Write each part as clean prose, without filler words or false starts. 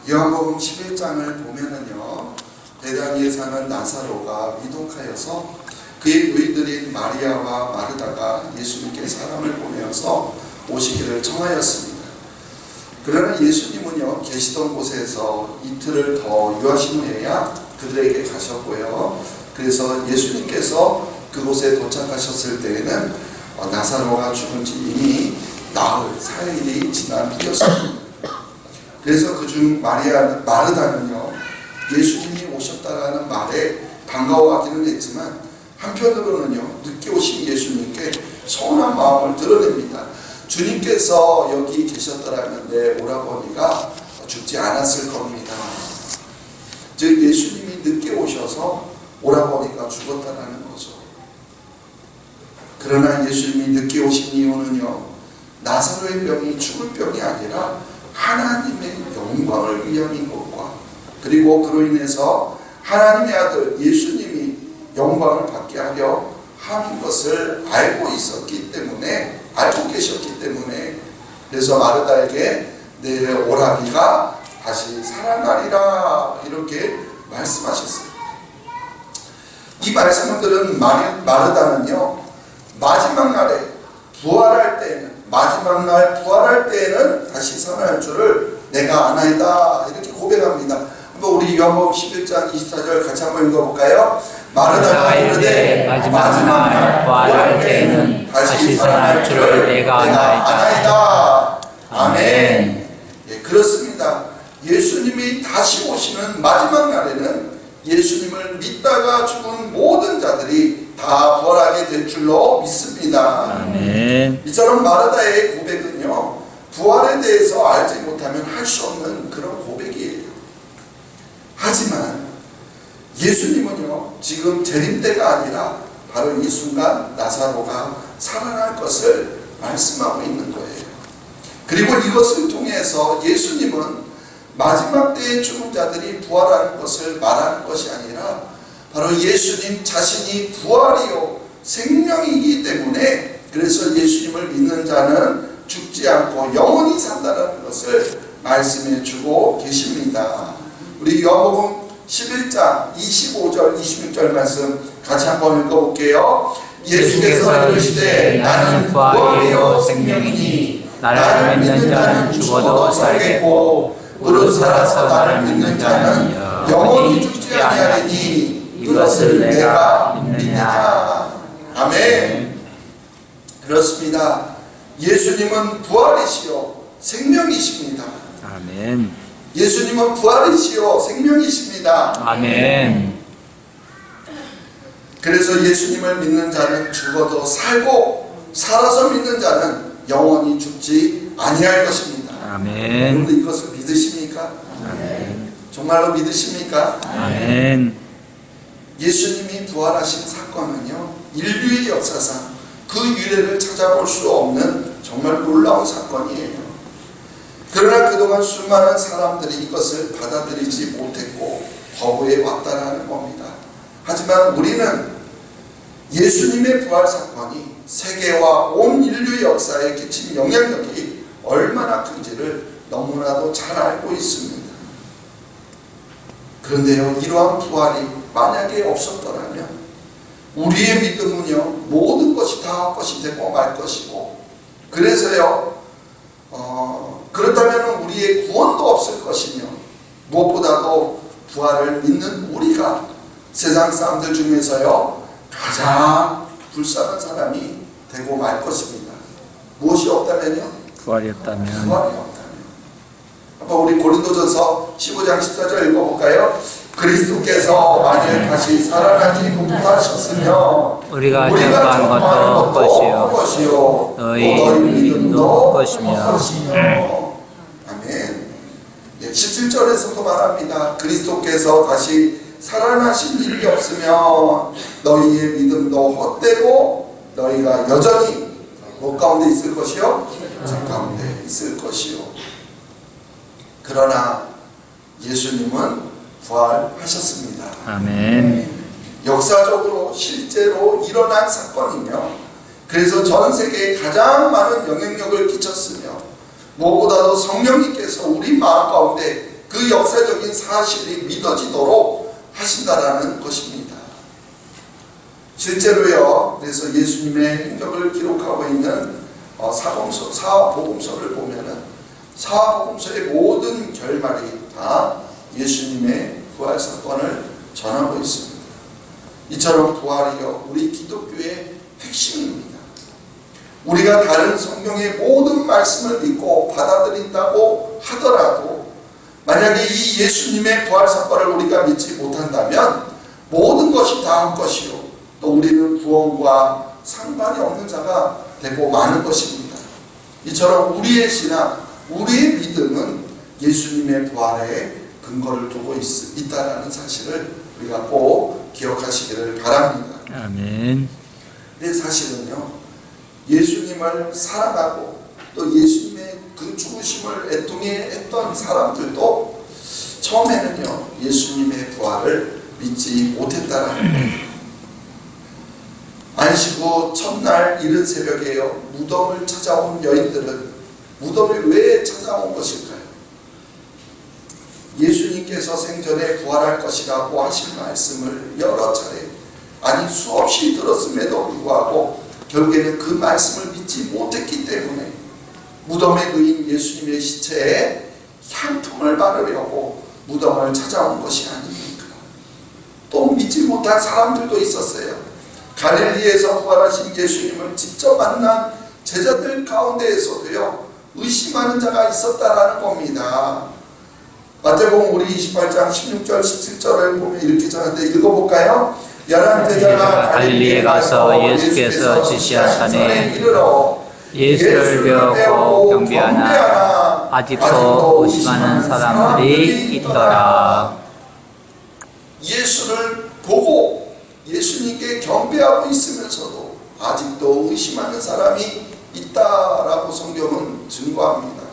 요한복음 11장을 보면은요, 베다니에 사는 나사로가 위독하여서 그의 누이들인 마리아와 마르다가 예수님께 사람을 보내어서 오시기를 청하였습니다. 그러나 예수님은요, 계시던 곳에서 이틀을 더 유하신 후에야 그들에게 가셨고요. 그래서 예수님께서 그곳에 도착하셨을 때에는 나사로가 죽은 지 이미 나흘 4일이 지난 후였습니다. 그래서 그중 마르다는요, 예수님이 오셨다라는 말에 반가워하기는 했지만 한편으로는요, 늦게 오신 예수님께 서운한 마음을 드러냅니다. 주님께서 여기 계셨더라면 내 오라버니가 죽지 않았을 겁니다. 즉 예수님이 늦게 오셔서 오라버니가 죽었다라는 거죠. 그러나 예수님이 늦게 오신 이유는요, 나사로의 병이 죽을 병이 아니라 하나님의 영광을 위함인 것과, 그리고 그로 인해서 하나님의 아들 예수님이 영광을 받게 하려 함인 것을 알고 계셨기 때문에, 그래서 마르다에게 내 오라비가 다시 살아나리라 이렇게 말씀하셨습니다. 이 말씀을 들은 마르다는요, 마지막 날에 부활할 때에는 다시 살아날 줄을 내가 아나이다 이렇게 고백합니다. 한번 우리 요한복음 11장 24절 같이 한번 읽어볼까요? 마르다가 이르되 마지막 날 부활할 때에는 다시 살아날 줄을 내가 아나이다. 아멘. 예, 그렇습니다. 예수님이 다시 오시는 마지막 날에는 예수님을 믿다가 죽은 모든 자들이 다 부활하게 될 줄로 믿습니다. 아멘. 이처럼 마르다의 고백은요, 부활에 대해서 알지 못하면 할 수 없는 그런 고백이에요. 하지만 예수님은요, 지금 재림 때가 아니라 바로 이 순간 나사로가 살아날 것을 말씀하고 있는 거예요. 그리고 이것을 통해서 예수님은 마지막 때의 죽은 자들이 부활하는 것을 말하는 것이 아니라 바로 예수님 자신이 부활이요 생명이기 때문에, 그래서 예수님을 믿는 자는 죽지 않고 영원히 산다는 것을 말씀해 주고 계십니다. 우리 요한복음 11장 25절 26절 말씀 같이 한번 읽어볼게요. 예수께서 이르시되 나는 부활이요 생명이니 나를 믿는 자는 죽어도 살겠고 무릇 살아서 나를 믿는 자는 영원히 죽지 아니하리니 이것을 내가 믿느냐. 아멘. 그렇습니다. 예수님은 부활이시요 생명이십니다. 아멘. 예수님은 부활이시요 생명이십니다. 아멘. 그래서 예수님을 믿는 자는 죽어도 살고 살아서 믿는 자는 영원히 죽지 아니할 것입니다. 아멘. 여러분들 이것을 믿으십니까? 아멘. 정말로 믿으십니까? 아멘. 예수님이 부활하신 사건은요, 인류의 역사상 그 유래를 찾아볼 수 없는 정말 놀라운 사건이에요. 그러나 그동안 수많은 사람들이 이것을 받아들이지 못했고 거부해 왔다라는 겁니다. 하지만 우리는 예수님의 부활 사건이 세계와 온 인류 역사에 끼친 영향력이 얼마나 큰지를 너무나도 잘 알고 있습니다. 그런데요, 이러한 부활이 만약에 없었더라면 우리의 믿음은요, 모든 것이 다 헛것이 되고 말 것이고, 그래서요, 그렇다면 우리의 구원도 없을 것이며, 무엇보다도 부활을 믿는 우리가 세상 사람들 중에서요, 가장 불쌍한 사람이 되고 말 것입니다. 무엇이 없다면요? 부활이 없다면. 부활이 없다면. 한번 우리 고린도전서 15장 14절 읽어볼까요? 그리스도께서 만일 다시 살아나지 못하셨으며 우리가 전파하는 것도 헛것이요 너희 믿음도 헛것이며. 아멘. 17절에서도 말합니다. 그리스도께서 다시 살아나신 일이 없으면 너희의 믿음도 헛되고 너희가 여전히 뭐 가운데 있을 것이요? 죄 가운데 있을 것이요. 그러나 예수님은 부활하셨습니다. 아멘. 역사적으로 실제로 일어난 사건이며, 그래서 전 세계에 가장 많은 영향력을 끼쳤으며, 무엇보다도 성령님께서 우리 마음 가운데 그 사실이 믿어지도록 하신다라는 것입니다. 실제로요, 그래서 예수님의 행적을 기록하고 있는 사복음서를 보면은 사복음서의 모든 결말이 다 예수님의 부활 사건을 전하고 있습니다. 이처럼 부활이요, 우리 기독교의 핵심입니다. 우리가 다른 성경의 모든 말씀을 믿고 받아들인다고 하더라도 만약에 이 예수님의 부활 사건을 우리가 믿지 못한다면 모든 것이 다 헛것이요, 또 우리는 구원과 상관이 없는 자가 되고 마는 것입니다. 이처럼 우리의 신앙, 우리의 믿음은 예수님의 부활에 근거를 두고 있다는 사실을 우리가 꼭 기억하시기를 바랍니다. 아멘. 근데 사실은요, 예수님을 사랑하고 또 예수님의 그 죽으심을 애통해 했던 사람들도 처음에는요, 예수님의 부활을 믿지 못했다라는 거예요. 안식 후 첫날 이른 새벽에요, 무덤을 찾아온 여인들은 무덤을 왜 찾아온 것일까요? 예수님께서 생전에 부활할 것이라고 하신 말씀을 여러 차례, 아니 수없이 들었음에도 불구하고 결국에는 그 말씀을 믿지 못했기 때문에 무덤에 누인 예수님의 시체에 향품을 바르려고 무덤을 찾아온 것이 아닙니까? 또 믿지 못한 사람들도 있었어요. 갈릴리에서 부활하신 예수님을 직접 만난 제자들 가운데에서도요, 의심하는 자가 있었다라는 겁니다. 마태복음 우리 28장 16절 17절을 보면 이렇게 전하는데 읽어볼까요? 11제자가 갈릴리에 가서 예수께서 지시한 산에 이르러 예수를 배우고 경배하나 아직도 의심하는 사람들이 있더라. 예수를 보고 예수님께 경배하고 있으면서도 아직도 의심하는 사람이 있다라고 성경은 증거합니다.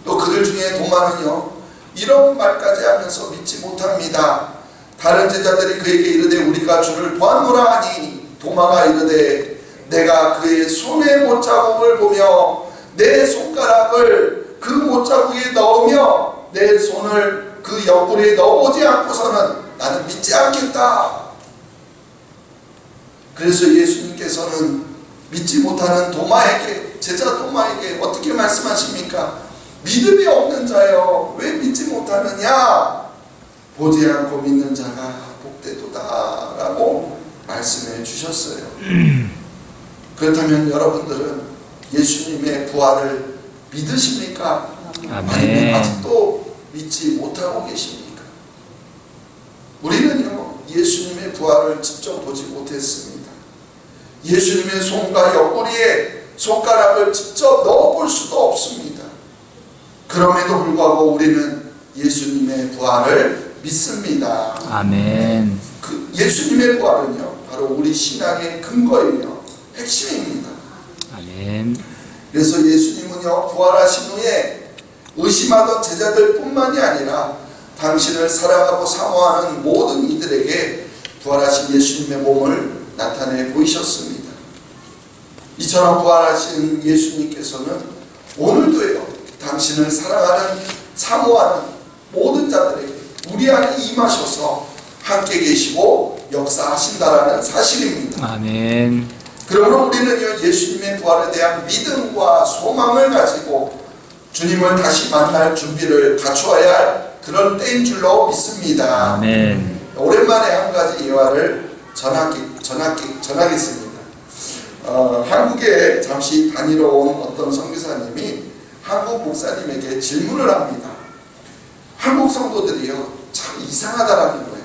또 그들 중에 도마는요, 이런 말까지 하면서 믿지 못합니다. 다른 제자들이 그에게 이르되 우리가 주를 보았노라 하니 도마가 이르되 내가 그의 손의 못자국을 보며 내 손가락을 그 못자국에 넣으며 내 손을 그 옆구리에 넣어보지 않고서는 나는 믿지 않겠다. 그래서 예수님께서는 믿지 못하는 도마에게, 제자 도마에게 어떻게 말씀하십니까? 믿음이 없는 자여, 왜 믿지 못하느냐? 보지 않고 믿는 자가 복되도다 라고 말씀해 주셨어요. 그렇다면 여러분들은 예수님의 부활을 믿으십니까? 아니면 아직도 믿지 못하고 계십니까? 우리는요, 예수님의 부활을 직접 보지 못했습니다. 예수님의 손과 옆구리에 손가락을 직접 넣어볼 수도 없습니다. 그럼에도 불구하고 우리는 예수님의 부활을 믿습니다. 아멘. 그 예수님의 부활은요, 바로 우리 신앙의 근거이며 핵심입니다. 아멘. 그래서 예수님은요, 부활하신 후에 의심하던 제자들뿐만이 아니라 당신을 사랑하고 사모하는 모든 이들에게 부활하신 예수님의 몸을 나타내 보이셨습니다. 이처럼 부활하신 예수님께서는 오늘도요, 당신을 사랑하는, 사모하는 모든 자들에게 우리 안에 임하셔서 함께 계시고 역사하신다라는 사실입니다. 아멘. 그러므로 우리는요, 예수님의 부활에 대한 믿음과 소망을 가지고 주님을 다시 만날 준비를 갖추어야 할 그런 때인 줄로 믿습니다. 아멘. 오랜만에 한 가지 예화를 전하겠습니다. 한국에 잠시 다니러 온 어떤 선교사님이 한국 목사님에게 질문을 합니다. 한국 성도들이요, 참 이상하다라는 거예요.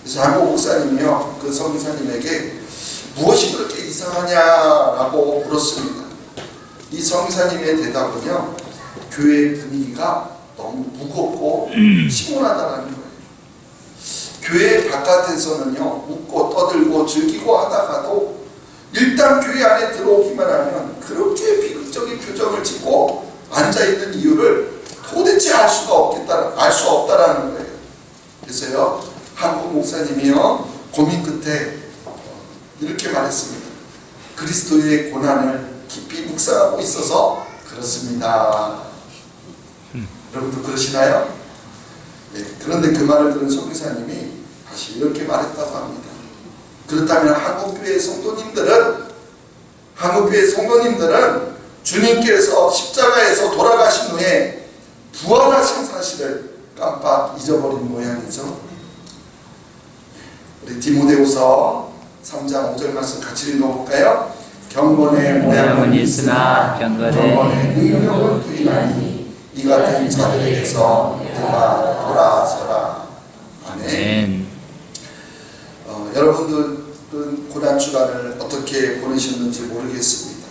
그래서 한국 목사님이요, 그 선교사님에게 무엇이 그렇게 이상하냐라고 물었습니다. 이 선교사님의 대답은요, 교회 분위기가 너무 무겁고 피곤하다라는 거예요. 교회 바깥에서는요, 웃고 떠들고 즐기고 하다가도 일단 교회 안에 들어오기만 하면 그렇게 비극적인 표정을 짓고 앉아있는 이유를 도대체 알 수 없다라는 거예요. 그래서요, 한국 목사님이요, 고민 끝에 이렇게 말했습니다. 그리스도의 고난을 깊이 묵상하고 있어서 그렇습니다. 여러분도 그러시나요? 그런데 그 말을 들은 성교사님이 다시 이렇게 말했다고 합니다. 그렇다면 한국교회 성도님들은 주님께서 십자가에서 돌아가신 후에 부활하신 사실을 깜빡 잊어버린 모양이죠. 우리 디모데후서 3장 5절 말씀 같이 읽어볼까요? 경건의 모양은 있으나 경건의 능력은 부인하니 이 같은 자들에게서 내가 돌아서라. 아멘. 여러분들은 고난주간을 어떻게 보내셨는지 모르겠습니다.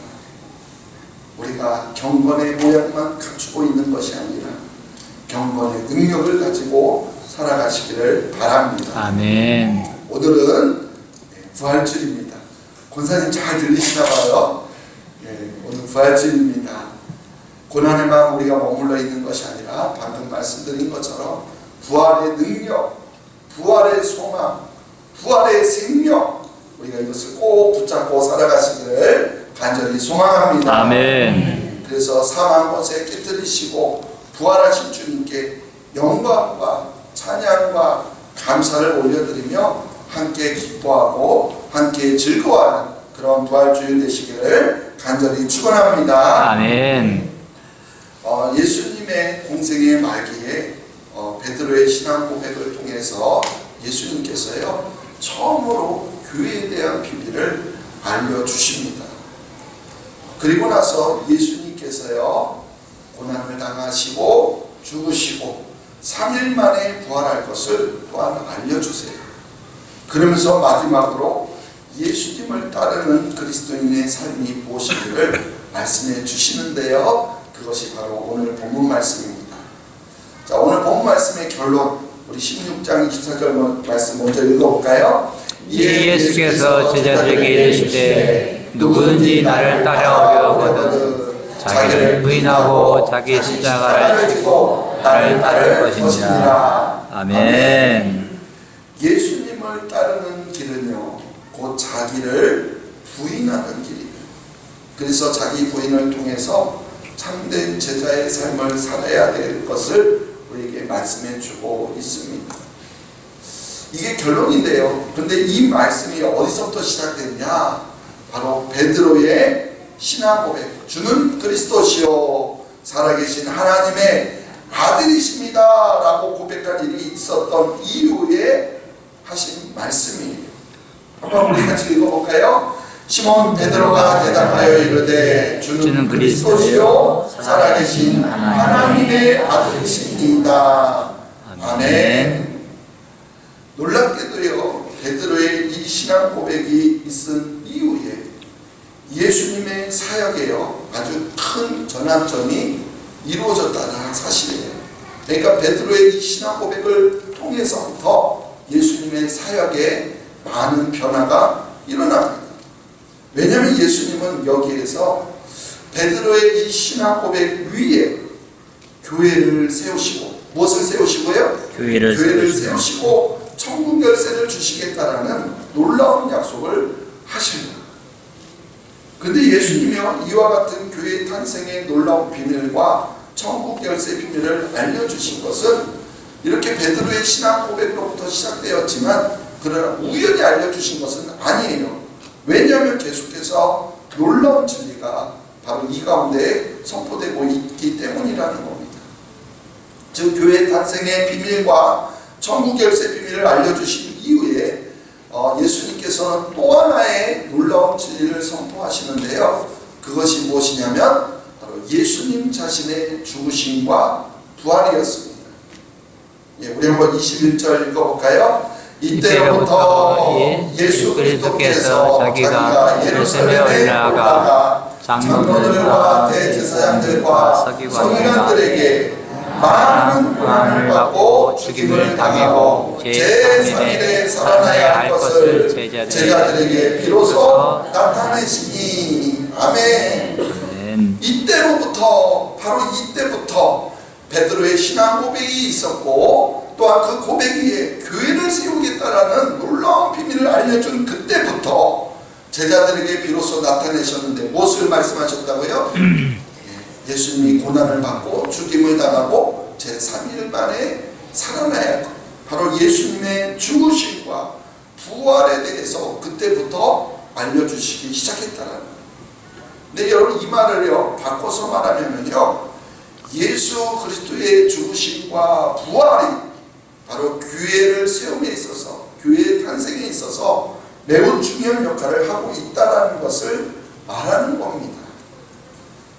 우리가 경건의 모양만 갖추고 있는 것이 아니라 경건의 능력을 가지고 살아가시기를 바랍니다. 아멘. 오늘은 부활주일입니다. 권사님 잘 들리시나 봐요. 오늘 부활주일입니다. 고난의 마음 우리가 머물러 있는 것이 아니라 방금 말씀드린 것처럼 부활의 능력, 부활의 소망, 부활의 생명, 우리가 이것을 꼭 붙잡고 살아가시기를 간절히 소망합니다. 아멘. 그래서 사망 것에 깨뜨리시고 부활하신 주님께 영광과 찬양과 감사를 올려드리며 함께 기뻐하고 함께 즐거워하는 그런 부활주일 되시기를 간절히 축원합니다. 아멘. 예수님의 공생의 말기에 베드로의 신앙 고백을 통해서 예수님께서요 처음으로 교회에 대한 비밀을 알려주십니다. 그리고 나서 예수님께서요 고난을 당하시고 죽으시고 3일 만에 부활할 것을 또한 알려주세요. 그러면서 마지막으로 예수님을 따르는 그리스도인의 삶이 무엇인지를 말씀해 주시는데요. 그것이 바로 오늘 본문 말씀입니다. 자, 오늘 본문 말씀의 결론, 우리 16장 24절 말씀 먼저 읽어볼까요? 이에 예수께서 제자들에게 이르시되 누구든지 나를 따라오려거든 자기를 부인하고 자기 십자가를 지고 나를 따를 것이니라. 아멘. 예수님을 따르는 길은요 곧 자기를 부인하는 길이에요. 그래서 자기 부인을 통해서 참된 제자의 삶을 살아야 될 것을 우리에게 말씀해 주고 있습니다. 이게 결론인데요. 그런데 이 말씀이 어디서부터 시작됐냐? 바로 베드로의 신앙 고백, 주는 그리스도시요 살아계신 하나님의 아들이십니다 라고 고백한 일이 있었던 이후에 하신 말씀이에요. 한번 우리 같이 읽어볼까요? 시몬 베드로가 대답하여 이르되 주는 그리스도시요 살아계신 하나님의 아들이십니다. 아멘. 놀랍게도요 베드로의 이 신앙 고백이 있은 이후에 예수님의 사역에요 아주 큰 전환점이 이루어졌다는 사실이에요. 그러니까 베드로의 이 신앙 고백을 통해서부터 예수님의 사역에 많은 변화가 일어납니다. 왜냐하면 예수님은 여기에서 베드로의 이 신앙 고백 위에 교회를 세우시고, 무엇을 세우시고요? 교회를 세우시고 천국 열쇠를 주시겠다라는 놀라운 약속을 하십니다. 그런데 예수님이요 이와 같은 교회 탄생의 놀라운 비밀과 천국 열쇠 비밀을 알려주신 것은 이렇게 베드로의 신앙 고백로부터 시작되었지만 그러나 우연히 알려주신 것은 아니에요. 왜냐하면 계속해서 놀라운 진리가 바로 이 가운데 선포되고 있기 때문이라는 겁니다. 즉 교회 탄생의 비밀과 천국 열쇠 비밀을 알려주신 이후에 예수님께서는 또 하나의 놀라운 진리를 선포하시는데요. 그것이 무엇이냐면 바로 예수님 자신의 죽으심과 부활이었습니다. 우리 한번 21절 읽어볼까요? 이때로부터 예수 그리스도께서 자기가 예루살렘에 올라가 장로들과 대제사장들과 서기관들에게 많은 고난을 받고 죽임을 당하고 제3일에 살아나야 할 것을 제자들에게 비로소 나타내시니. 아멘. 이때로부터, 바로 이때부터 베드로의 신앙 고백이 있었고 또한 그 고백 위에 교회를 세우겠다라는 놀라운 비밀을 알려준 그때부터 제자들에게 비로소 나타내셨는데 무엇을 말씀하셨다고요? 예수님이 고난을 받고 죽임을 당하고 제3일 만에 살아나야 돼. 바로 예수님의 죽으심과 부활에 대해서 그때부터 알려주시기 시작했다는 거예요. 근데 여러분 이 말을요 바꿔서 말하면요, 예수 그리스도의 죽으심과 부활이 바로 교회를 세움에 있어서, 교회의 탄생에 있어서 매우 중요한 역할을 하고 있다는 것을 말하는 겁니다.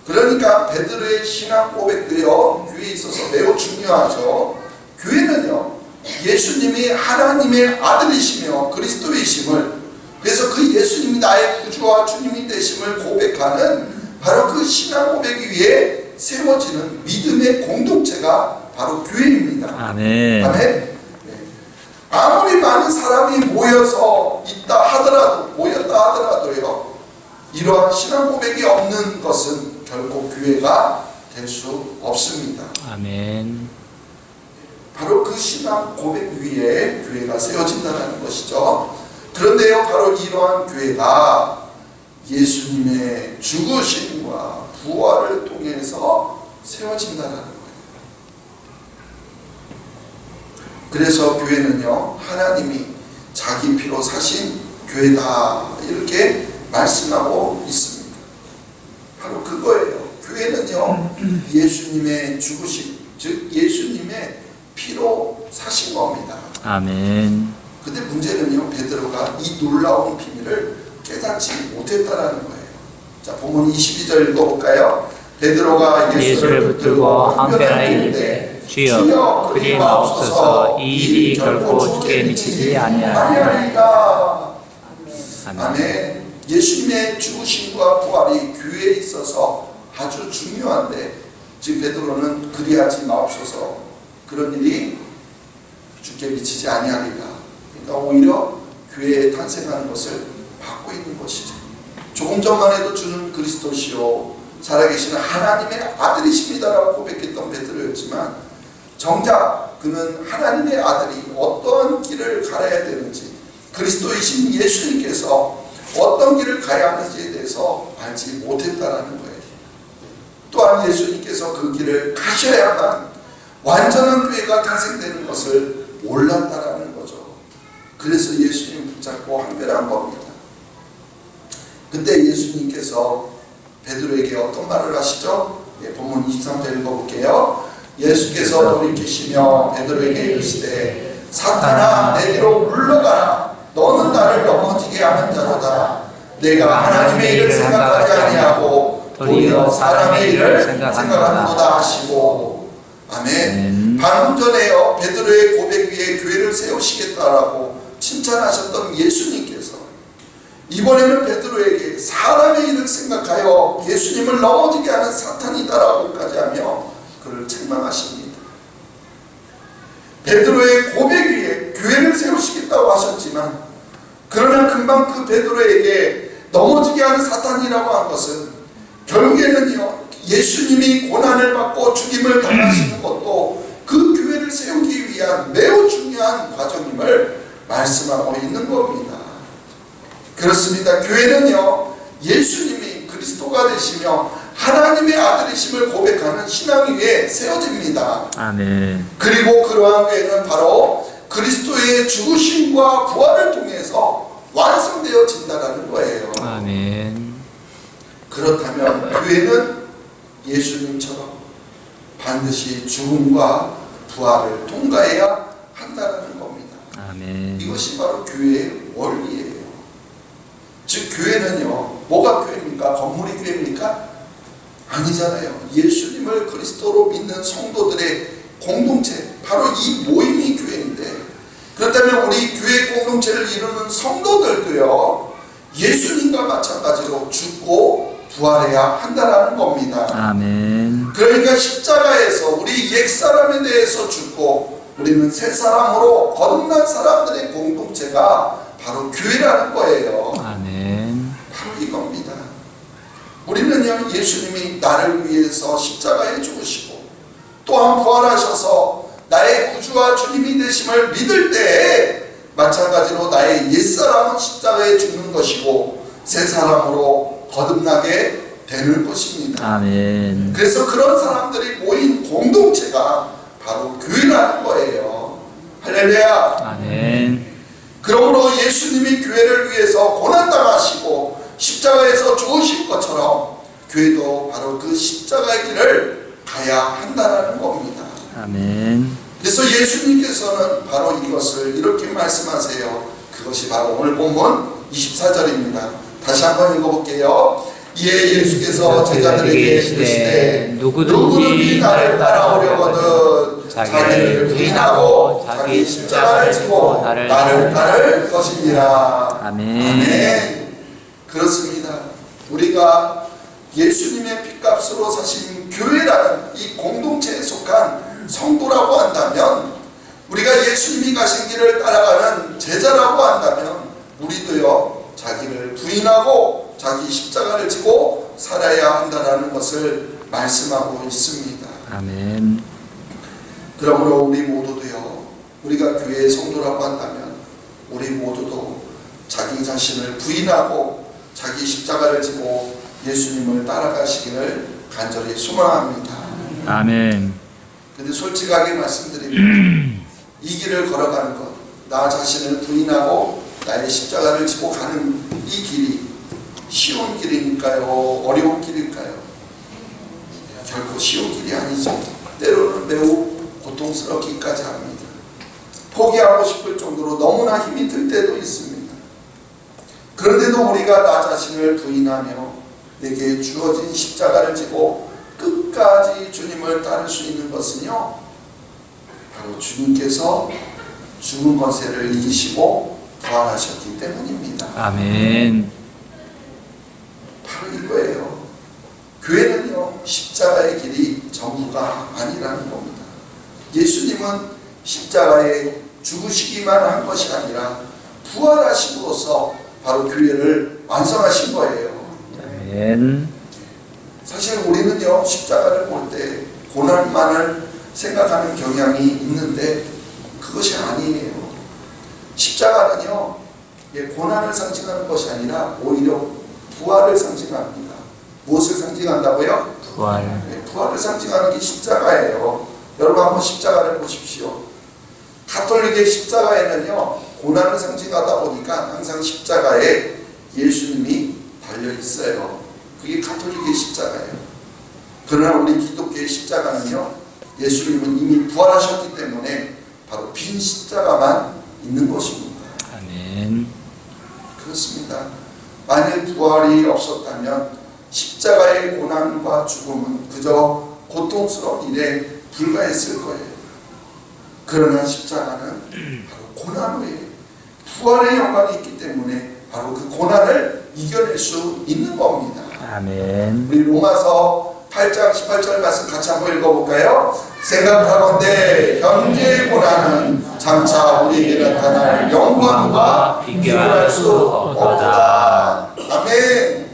그러니까 베드로의 신앙 고백도요 교회에 있어서 매우 중요하죠. 교회는요 예수님이 하나님의 아들이시며 그리스도이심을, 그래서 그 예수님이 나의 구주와 주님이 되심을 고백하는 바로 그 신앙 고백 위에 세워지는 믿음의 공동체가 바로 교회입니다. 아멘. 아멘. 네. 아무리 많은 사람이 모여서 있다 하더라도, 모였다 하더라도요, 이러한 신앙 고백이 없는 것은 결코 교회가 될 수 없습니다. 아멘. 바로 그 신앙 고백 위에 교회가 세워진다는 것이죠. 그런데요, 바로 이러한 교회가 예수님의 죽으심과 부활을 통해서 세워진다는 거예요. 그래서 교회는요, 하나님이 자기 피로 사신 교회다, 이렇게 말씀하고 있습니다. 바로 그거예요. 교회는요, 예수님의 죽으심, 즉 예수님의 피로 사신 겁니다. 아멘. 근데 문제는요, 베드로가 이 놀라운 비밀을 깨닫지 못했다라는 거예요. 자, 본문 22절 읽어볼까요? 베드로가 예수를 붙들고 한편에 이르되 주여 그리 마옵소서, 이 일이 결코 주께 미치지 아니하리이다. 아멘. 예수님의 죽으심과 부활이 교회에 있어서 아주 중요한데, 지금 베드로는 그리하지 마옵소서, 그런 일이 주께 미치지 아니하리라. 그러니까 오히려 교회에 탄생하는 것을 받고 있는 것이죠. 조금 전만 해도 주는 그리스도시요 살아계시는 하나님의 아들이십니다라고 고백했던 베드로였지만, 정작 그는 하나님의 아들이 어떤 길을 가야 되는지, 그리스도이신 예수님께서 어떤 길을 가야 하는지에 대해서 알지 못했다라는 거예요. 또한 예수님께서 그 길을 가셔야만 완전한 교회가 탄생되는 것을 몰랐다라는 거죠. 그래서 예수님 붙잡고 항변한 겁니다. 그때 예수님께서 베드로에게 어떤 말을 하시죠? 예, 본문 23절 읽어볼게요. 예수께서 돌이키시며 베드로에게 이르시되 사탄아, 내게로 물러가라. 너는 나를 넘어지게 하는 자로다. 내가 하나님의 일을 생각하지 아니하고 도리어 사람의 일을 생각하는도다 하시고. 아멘. 방금 전에요, 베드로의 고백 위에 교회를 세우시겠다라고 칭찬하셨던 예수님께서 이번에는 베드로에게 사람의 일을 생각하여 예수님을 넘어지게 하는 사탄이다라고까지 하며 그를 책망하십니다. 베드로의 고백 위에 교회를 세우시겠다고 하셨지만, 그러나 금방 그 베드로에게 넘어지게 하는 사탄이라고 한 것은 결국에는요, 예수님이 고난을 받고 죽임을 당하시는 것도 그 교회를 세우기 위한 매우 중요한 과정임을 말씀하고 있는 겁니다. 그렇습니다. 교회는요, 예수님이 그리스도가 되시며 하나님의 아들이심을 고백하는 신앙 위에 세워집니다. 아멘. 그리고 그러한 교회는 바로 그리스도의 죽으심과 부활을 통해서 완성되어진다는 거예요. 아멘. 그렇다면 교회는 예수님처럼 반드시 죽음과 부활을 통과해야 한다는 겁니다. 아멘. 이것이 바로 교회의 원리예요. 즉 교회는요, 뭐가 교회입니까? 건물이 교회입니까? 아니잖아요. 예수님을 그리스도로 믿는 성도들의 공동체, 바로 이 모임이 교회인데, 그렇다면 우리 교회 공동체를 이루는 성도들도요, 예수님과 마찬가지로 죽고 부활해야 한다는 겁니다. 아멘. 그러니까 십자가에서 우리 옛사람에 대해서 죽고 우리는 새 사람으로 거듭난 사람들의 공동체가 바로 교회라는 거예요. 아멘. 바로 이겁니다. 우리는요, 예수님이 나를 위해서 십자가에 죽으시고 또한 부활하셔서 나의 구주와 주님이 되심을 믿을 때에 마찬가지로 나의 옛사람은 십자가에 죽는 것이고 새 사람으로 거듭나게 되는 것입니다. 아멘. 그래서 그런 사람들이 모인 공동체가 바로 교회라는 거예요. 할렐루야. 아멘. 그러므로 예수님이 교회를 위해서 고난당하시고 십자가에서 죽으신 것처럼 교회도 바로 그 십자가의 길을 가야 한다는 겁니다. 아멘. 그래서 예수님께서는 바로 이것을 이렇게 말씀하세요. 그것이 바로 오늘 본문 24절입니다. 다시 한번 읽어볼게요. 이에 예수께서 제자들에게 이르시되 누구든지 나를 따라오려거든 자기를 부인하고 자기 십자가를 지고 나를 따를 것이니라. 아멘. 그렇습니다. 우리가 예수님의 핏값으로 사신 교회라는 이 공동체에 속한 성도라고 한다면, 우리가 예수님이 가신 길을 따라가는 제자라고 한다면 우리도요 자기를 부인하고 자기 십자가를 지고 살아야 한다는 것을 말씀하고 있습니다. 아멘. 그러므로 우리 모두도요, 우리가 교회의 성도라고 한다면 우리 모두도 자기 자신을 부인하고 자기 십자가를 지고 예수님을 따라가시기를 간절히 소망합니다. 아멘. 근데 솔직하게 말씀드리면 이 길을 걸어가는 것, 나 자신을 부인하고 나의 십자가를 지고 가는 이 길이 쉬운 길일까요? 어려운 길일까요? 결코 쉬운 길이 아니죠. 때로는 매우 고통스럽기까지 합니다. 포기하고 싶을 정도로 너무나 힘이 들 때도 있습니다. 그런데도 우리가 나 자신을 부인하며 내게 주어진 십자가를 지고 끝까지 주님을 따를 수 있는 것은요, 바로 주님께서 죽은 권세를 이기시고 부활하셨기 때문입니다. 아멘. 바로 이거예요. 교회는요 십자가의 길이 전부가 아니라는 겁니다. 예수님은 십자가에 죽으시기만 한 것이 아니라 부활하심으로써 바로 교회를 완성하신 거예요. 아멘. 사실 우리는요 십자가를 볼 때 고난만을 생각하는 경향이 있는데 그것이 아니에요. 십자가는요 고난을 상징하는 것이 아니라 오히려 부활을 상징합니다. 무엇을 상징한다고요? 부활. 부활을 상징하는 게 십자가예요. 여러분 한번 십자가를 보십시오. 가톨릭의 십자가에는요 고난을 상징하다 보니까 항상 십자가에 예수님이 달려 있어요. 그게 가톨릭의 십자가예요. 그러나 우리 기독교의 십자가는요 예수님은 이미 부활하셨기 때문에 바로 빈 십자가만 있는 것입니다. 아멘. 그렇습니다. 만일 부활이 없었다면 십자가의 고난과 죽음은 그저 고통스러운 일에 불과했을 거예요. 그러나 십자가는 바로 고난 후에 부활의 영광이 있기 때문에 바로 그 고난을 이겨낼 수 있는 겁니다. 아멘. 우리 로마서 8장 18절 말씀 같이 한번 읽어볼까요? 생각하건대 현재의 고난은 장차 우리에게 나타날 영광과 비교할 수 없다. 아멘.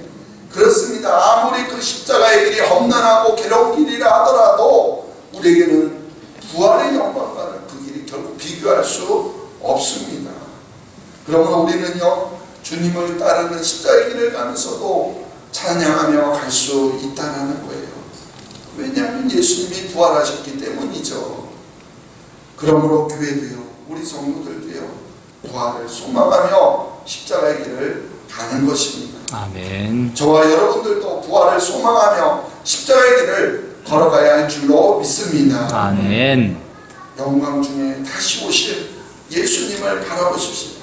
그렇습니다. 아무리 그 십자가의 길이 험난하고 괴로운 길이라 하더라도 우리에게는 부활의 영광과는 그 길이 결국 비교할 수 없습니다. 그러므로 우리는요 주님을 따르는 십자가의 길을 가면서도 찬양하며 갈 수 있다는 거예요. 왜냐하면 예수님이 부활하셨기 때문이죠. 그러므로 교회도요 우리 성도들도요 부활을 소망하며 십자가의 길을 가는 것입니다. 아멘. 저와 여러분들도 부활을 소망하며 십자가의 길을 걸어가야 할 줄로 믿습니다. 아멘. 영광 중에 다시 오실 예수님을 바라보십시오.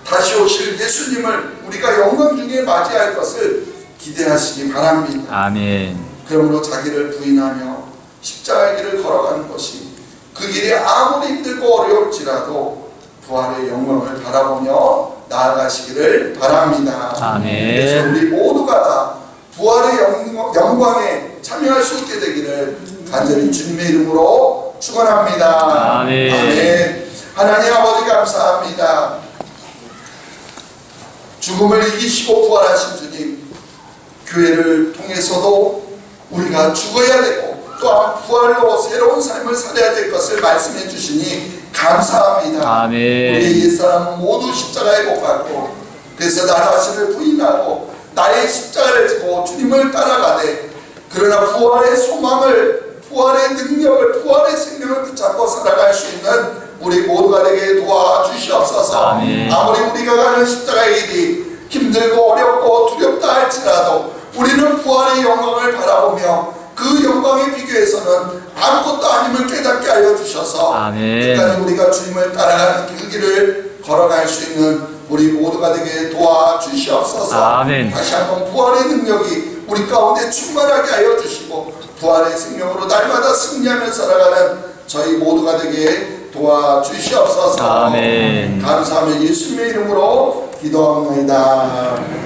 다시 오실 예수님을 우리가 영광 중에 맞이할 것을 기대하시기 바랍니다. 아멘. 그러므로 자기를 부인하며 십자가의 길을 걸어가는 것이 그 길이 아무리 힘들고 어려울지라도 부활의 영광을 바라보며 나아가시기를 바랍니다. 아멘. 그래서 우리 모두가 다 부활의 영광에 참여할 수 있게 되기를 간절히 주님의 이름으로 축원합니다. 아멘. 아멘. 하나님 아버지 감사합니다. 죽음을 이기시고 부활하신 주님, 교회를 통해서도 우리가 죽어야 되고 또한 부활로 새로운 삶을 살아야 될 것을 말씀해 주시니 감사합니다. 아멘. 우리 옛사람은 모두 십자가에 못 박고 그래서 나 자신을 부인하고 나의 십자가를 지고 주님을 따라가되 그러나 부활의 소망을 부활의 능력을 부활의 생명을 붙잡고 살아갈 수 있는 우리 우리 모두가 되게 도와주시옵소서. 아멘. 아무리 우리가 가는 십자가의 길이 힘들고 어렵고 두렵다 할지라도 우리는 부활의 영광을 바라보며 그 영광에 비교해서는 아무것도 아님을 깨닫게 하여 주셔서 아멘. 끝까지 우리가 주님을 따라가는 길을 걸어갈 수 있는 우리 모두가 되게 도와주시옵소서. 아멘. 다시 한번 부활의 능력이 우리 가운데 충만하게 하여 주시고 부활의 생명으로 날마다 승리하며 살아가는 저희 모두가 되게 도와주시옵소서. 아멘. 감사하며 예수님의 이름으로 기도합니다.